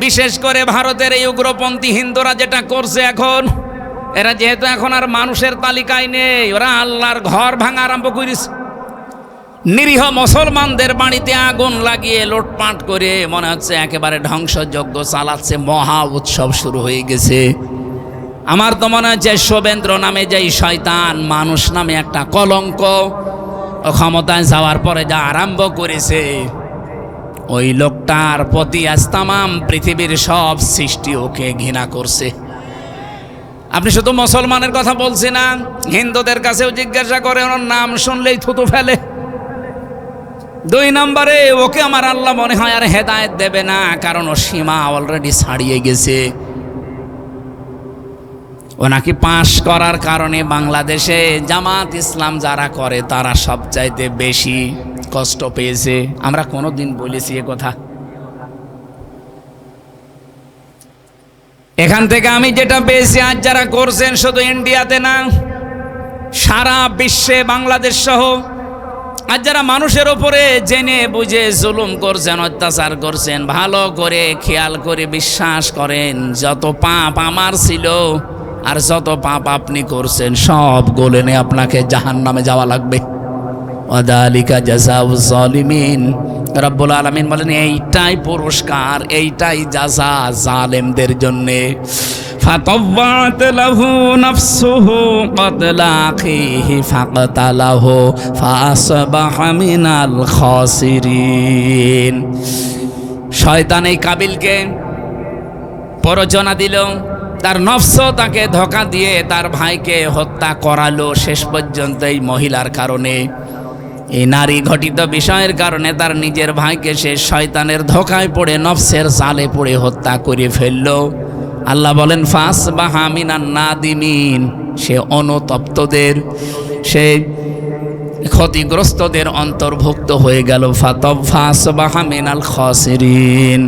বিশেষ করে ভারতের এই উগ্রপন্থী হিন্দুরা যেটা করছে এখন, এরা যেহেতু এখন আর মানুষের তালিকায় নেই, ওরা আল্লাহর ঘর ভাঙা আরম্ভ করেছে। নিরীহ মুসলমানদের বাড়িতে আগুন লাগিয়ে লুটপাট করে মনে হচ্ছে একেবারে ধ্বংসযজ্ঞ চালাচ্ছে, মহা উৎসব শুরু হয়ে গেছে। আমার তো মনে হচ্ছে শুভেন্দ্র নামে যেই শয়তান, মানুষ নামে একটা কলঙ্ক, ক্ষমতায় যাওয়ার পরে যা আরম্ভ করেছে, ওই লোকটার প্রতি আজ তামাম পৃথিবীর সব সৃষ্টি ওকে ঘৃণা করছে। আপনি শুধু মুসলমানের কথা বলছি না, হিন্দুদের কাছেও জিজ্ঞাসা করে, ওর নাম শুনলেই থুতু ফেলে। 2 নম্বরে ওকে আমার আল্লাহ মনে হয় আর হেদায়েত দেবে না, কারণ ও সীমা অলরেডি ছাড়িয়ে গেছে। ও নাকি পাশ করার কারণে বাংলাদেশে জামাত ইসলাম যারা করে তারা সবচাইতে বেশি কষ্ট পেয়েছে। আমরা কোনোদিন বলেছি এ কথা? এখান থেকে আমি যেটা পেয়েছি, আজ যারা করছেন শুধু ইন্ডিয়াতে না, সারা বিশ্বে বাংলাদেশ সহ আজ যারা মানুষের ওপরে জেনে বুঝে জুলুম করছেন, অত্যাচার করছেন, ভালো করে খেয়াল করে বিশ্বাস করেন, যত পাপ আমার ছিল আর যত পাপ আপনি করছেন সব গলেনে আপনাকে জাহান্নামে যাওয়া লাগবে। ওয়াদালিকা জাযাউজ জালিমিন। রব্বুল আলামিন বলেন, এইটাই পুরস্কার, এইটাই জাযা জালেমদের জন্য। ফাতাওয়াত লাহু নাফসুহু ক্বাতলা আখিহি ফাকতালাহু ফাসবাহা মিনাল খাসিরিন। শয়তান এই কাবিলকে প্ররোচনা দিল, তার নফস তাকে ধোঁকা দিয়ে তার ভাইকে হত্যা করালো। শেষ পর্যন্ত এই মহিলার কারণে, এই নারী ঘটিত বিষয়ের কারণে তার নিজের ভাইকে সে শয়তানের ধোঁকায় পড়ে নফসের জালে পড়ে হত্যা করে ফেলল। আল্লাহ বলেন, ফাসবাহা মিনান নাদিমিন, সে অনুতপ্তদের, সে ক্ষতিগ্রস্তদের অন্তর্ভুক্ত হয়ে গেল। ফাসবাহা মিনাল খাসিরিন।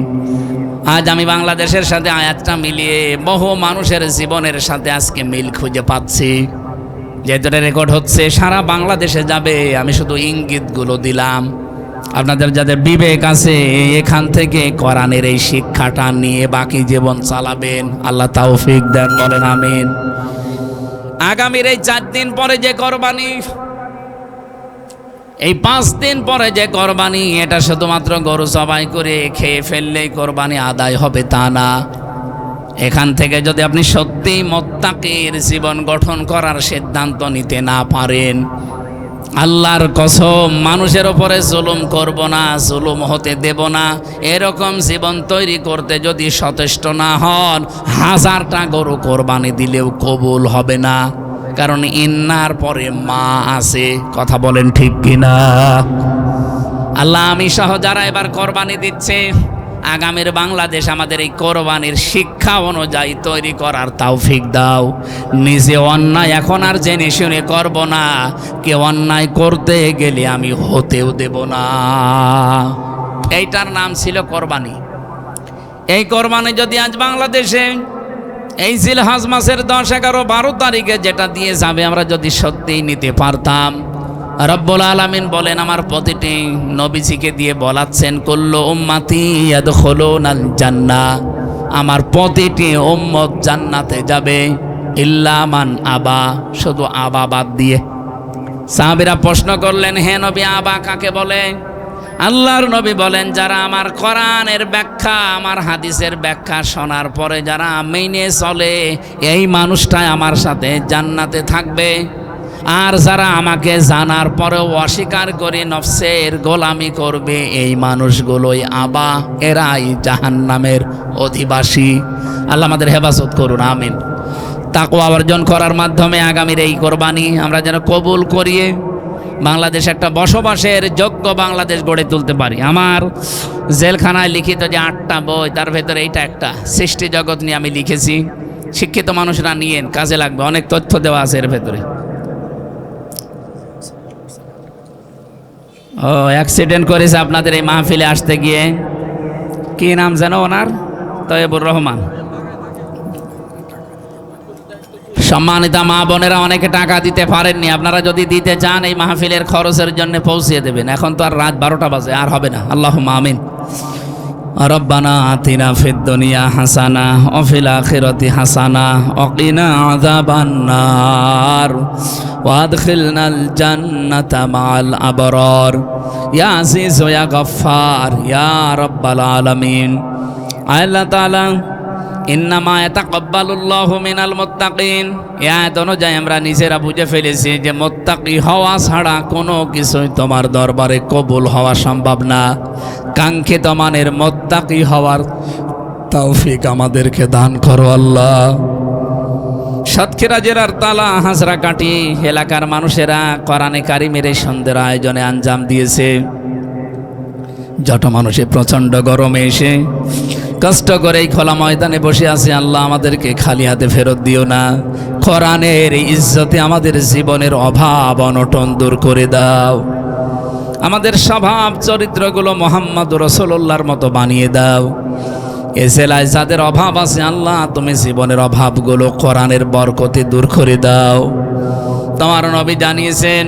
আজ আমি বাংলাদেশের সাথে আয়াতটা মিলিয়ে বহু মানুষের জীবনের সাথে আজকে মিল খুঁজে পাচ্ছি। যেটা রেকর্ড হচ্ছে সারা বাংলাদেশে যাবে, আমি শুধু ইঙ্গিতগুলো দিলাম। আপনাদের যাদের বিবেক আছে, এখান থেকে কোরআনের এই শিক্ষাটা নিয়ে বাকি জীবন চালাবেন। আল্লাহ তৌফিক দেন, বলেন আমিন। আগামীর এই 4 দিন পরে যে কোরবানি, এই 5 দিন পরে যে কোরবানি, এটা শুধুমাত্র গরু জবাই করে খেয়ে ফেললেই কোরবানি আদায় হবে তা না। এখান থেকে যদি আপনি সত্যি মুত্তাকির জীবন গঠন করার সিদ্ধান্ত নিতে না পারেন, আল্লাহর কসম মানুষের উপরে জুলুম করব না, জুলুম হতে দেব না, এরকম জীবন তৈরি করতে যদি সচেষ্ট না হন, 1000টা গরু কোরবানি দিলেও কবুল হবে না। কারণ ইন্নার পরে মা আছে। কথা বলেন ঠিক কিনা? আল্লাহ আমি সহ যারা এবার কোরবানি দিচ্ছে, আগামীর বাংলাদেশ আমাদের এই কোরবানির শিক্ষা অনুযায়ী তৈরি করার তৌফিক দাও। নিজে অন্যায় এখন আর জেনে শুনে করব না, কেউ অন্যায় করতে গেলে আমি হতেও দেব না। এইটার নাম ছিল কোরবানি। এই কোরবানি যদি আজ বাংলাদেশে এই জিলহজ মাসের 10, 11, 12 তারিখে যেটা দিয়ে যাবে, আমরা যদি সত্যিই নিতে পারতাম, রব্বুল আলামিন বলেন, আমার প্রতিটি নবীজিকে দিয়ে বলাচ্ছেন, কুল্লু উম্মতি ইয়াদখুলুনাল জান্নাহ, আমার প্রতিটি উম্মত জান্নাতে যাবে, ইল্লা মান আবা, শুধু আবা বাদ দিয়ে। সাহাবীরা প্রশ্ন করলেন, হে নবী, আবা কাকে বলে? আল্লাহর নবী বলেন, যারা আমার কোরআনের ব্যাখ্যা, আমার হাদিসের ব্যাখ্যা শোনার পরে যারা মেনে চলে, এই মানুষটাই আমার সাথে জান্নাতে থাকবে। আর যারা আমাকে জানার পরেও অস্বীকার করে নফসের গোলামি করবে, এই মানুষগুলোই আবা, এরাই জাহান্নামের অধিবাসী। আল্লাহ আমাদের হেফাজত করুন, আমিন। তাকওয়া অর্জন করার মাধ্যমে আগামীর এই কোরবানি আমরা যেন কবুল করিয়ে বাংলাদেশ একটা বসবাসের যোগ্য বাংলাদেশ গড়ে তুলতে পারি। আমার জেলখানায় লিখিত যে 8টা বই, তার ভেতরে এইটা একটা, সৃষ্টি জগৎ নিয়ে আমি লিখেছি। শিক্ষিত মানুষরা নিয়েন, কাজে লাগবে, অনেক তথ্য দেওয়া আছে এর ভেতরে। ও অ্যাক্সিডেন্ট করেছে আপনাদের এই মাহফিলে আসতে গিয়ে, কি নাম যেন ওনার? তৈবুর রহমান। সম্মানিতা মা বোনেরা, অনেকে টাকা দিতে পারেননি, আপনারা যদি দিতে চান এই মাহফিলের খরচের জন্য পৌঁছিয়ে দেবেন। এখন তো আর রাত 12টা বাজে, আর হবে না। আল্লাহুম্মা আমিন। রব্বানা আতিনা ফিদ দুনিয়া হাসানা ওয়া ফিল আখিরাতি হাসানা ওয়া কিনা আযাবান নার ওয়া আদখিলনাল জান্নাতা মা'আল আবরার ইয়া আজিজ ইয়া গফফার ইয়া রাব্বাল আলামিন। আল্লাহ তাআলা ইন্নামা ইয়াতাকাব্বালুল্লাহু মিনাল মুত্তাকিন, এই আয়াত অনুযায়ী আমরা নিজেরা বুঝে ফেলেছি যে মুত্তাকি হওয়া ছাড়া কোনো কিছুই তোমার দরবারে কবুল হওয়া সম্ভব না। কাঙ্ক্ষিত মানের মুত্তাকি হওয়ার তৌফিক আমাদেরকে দান করো আল্লাহ। সাতক্ষীরা জেলার তালা হাজরাকাঠি এলাকার মানুষেরা কোরআনে কারিমের এই সন্ধ্যের আয়োজনে আঞ্জাম দিয়েছে। যত মানুষে প্রচণ্ড গরমে এসে কষ্ট করে এই খোলা ময়দানে বসে আছে, আল্লাহ আমাদেরকে খালি হাতে ফেরত দিও না। কোরআনের ইজ্জতে আমাদের জীবনের অভাব অনটন দূর করে দাও। আমাদের স্বভাব চরিত্রগুলো মুহাম্মদ রাসূলুল্লাহর মতো বানিয়ে দাও। এ জেলায় যাদের অভাব আছে আল্লাহ তুমি জীবনের অভাবগুলো কোরআনের বরকতে দূর করে দাও। তোমার নবী জানিয়েছেন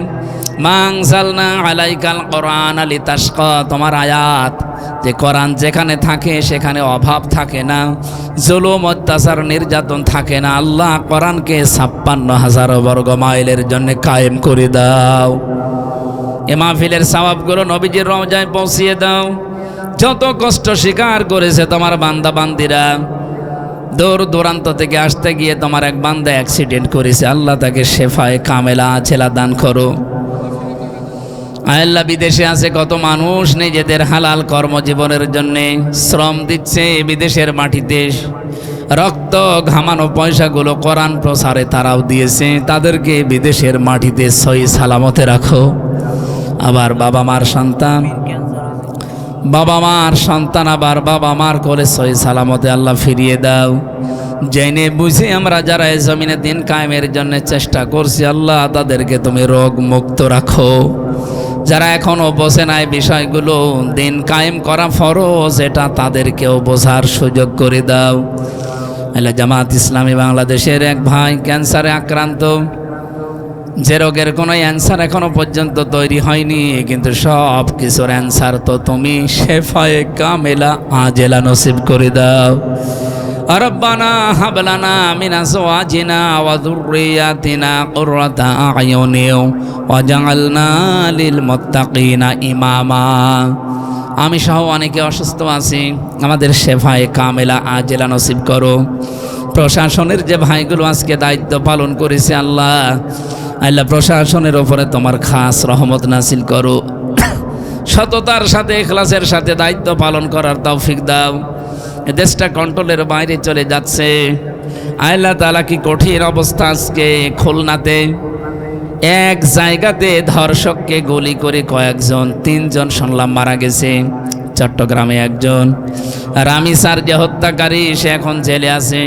মাংসালনা আলাইকাল কোরআন লিতাশকা, তোমার আয়াত যে কোরআন যেখানে থাকে সেখানে অভাব থাকে না, জুলুম অত্যাচার নির্যাতন থাকে না। আল্লাহ কোরআনকে ৫৬,০০০ বর্গ মাইলের জন্য কায়েম করে দাও। এ মাহফিলের সওয়াবগুলো নবীজির রওজায় পৌঁছিয়ে দাও। যত কষ্ট স্বীকার করেছে তোমার বান্দা বান্দিরা, দূর দূরান্ত থেকে আসতে গিয়ে তোমার এক বান্দা অ্যাক্সিডেন্ট করেছে, আল্লাহ তাকে শেফায়ে কামেলা আছেলা দান করো। আল্লাহ বিদেশে আছে কত মানুষ নিজেদের হালাল কর্মজীবনের জন্যে শ্রম দিচ্ছে বিদেশের মাটিতে, রক্ত ঘামানো পয়সাগুলো কোরআন প্রসারে তারাও দিয়েছে, তাদেরকে বিদেশের মাটিতে সহি সালামতে রাখো। আবার বাবা মার সন্তান আবার বাবা মার করে সহি সালামতে আল্লাহ ফিরিয়ে দাও। জেনে বুঝে আমরা যারা এই জমিনে দিন কায়েমের জন্য চেষ্টা করছি আল্লাহ তাদেরকে তুমি রোগ মুক্ত রাখো। যারা এখনো বোঝে নাই বিষয়গুলো, দিন কায়েম করা ফরজ, এটা তাদেরকেও বোঝার সুযোগ করে দাও। আল্লাহ জামাত ইসলামী বাংলাদেশের এক ভাই ক্যান্সারে আক্রান্ত, যে রোগের কোনো অ্যান্সার এখনো পর্যন্ত তৈরি হয়নি, কিন্তু সব কিছুর অ্যান্সার তো তুমি, শেফায়ে কামেলা আজেলা নসিব করে দাও। রব্বানা হাব লানা মিন আজওয়াজিনা ওয়া যুররিয়াতিনা কুররাতা আ'য়ুনিন ওয়াজআলনা লিল মুত্তাকিনা ইমামা। আমি সহ অনেকে অসুস্থ আছি, আমাদের শেফায়ে কামেলা আজেলা নসিব করো। প্রশাসনের যে ভাইগুলো আজকে দায়িত্ব পালন করেছে আল্লাহ প্রশাসনের ওপরে তোমার খাস রহমত নাসিল করো। সততার সাথে ইখলাসের সাথে দায়িত্ব পালন করার তৌফিক দাও। দেশটা কন্ট্রোলের বাইরে চলে যাচ্ছে। আল্লাহ তাআলা কি কঠিন অবস্থা আজকে খুলনাতে, এক জায়গাতে ধর্ষককে গুলি করে কয়েকজন, ৩ জন শুনলাম মারা গেছে। চট্টগ্রামে একজন, রামি স্যার যে হত্যাকারী সে এখন জেলে আছে।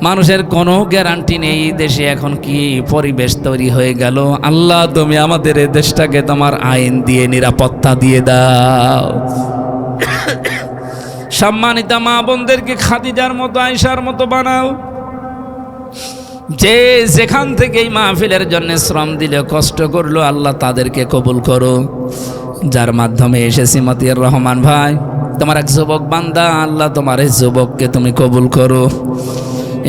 মানুষের কোনো গ্যারান্টি নেই দেশে এখন কি পরিবেশ তৈরি হয়ে গেল। আল্লাহ তুমি আমাদের এই দেশটাকে তোমার আইন দিয়ে নিরাপত্তা দিয়ে দাও। সম্মানিত মা বোনদেরকে খাদিজার মতো আয়েশার মতো বানাও। যে যেখান থেকে এই মাহফিলের জন্য শ্রম দিলে কষ্ট করলো আল্লাহ তাদেরকে কবুল করো। যার মাধ্যমে এসেছি মতিয়ার রহমান ভাই, তোমার এক যুবক বান্দা, আল্লাহ তোমার এই যুবককে তুমি কবুল করো।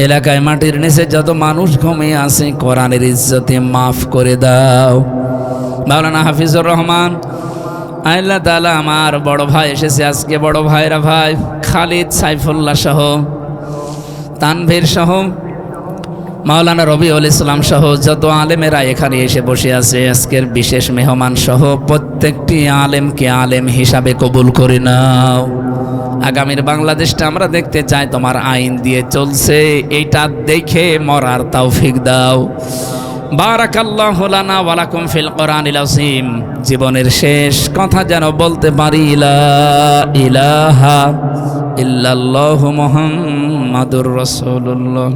এলাকায় মাটির নিচে যত মানুষ ঘুমিয়ে আছে কোরআনের ইজ্জতে মাফ করে দাও। মাওলানা হাফিজুর রহমান, আল্লাহ তাআলা আমার বড় ভাই এসেছে আজকে, বড় ভাইরা ভাই খালিদ, সাইফুল্লাহ সহ, তানভীর সহ, মাওলানা রবিউল ইসলাম সহ যত আলেমেরা এখানে এসে বসে আছে, আজকের বিশেষ মেহমান সহ প্রত্যেকটি আলেমকে আলেম হিসাবে কবুল করে নাও। আগামীর বাংলাদেশটা আমরা দেখতে চাই তোমার আইন দিয়ে চলছে, এইটা দেখে মরার তৌফিক দাও। বারাকাল্লাহু লানা ওয়া লাকুম ফিল কোরআনিল আযীম। জীবনের শেষ কথা যেন বলতে পারি লা ইলাহা ইল্লাল্লাহু মুহাম্মাদুর রাসূলুল্লাহ।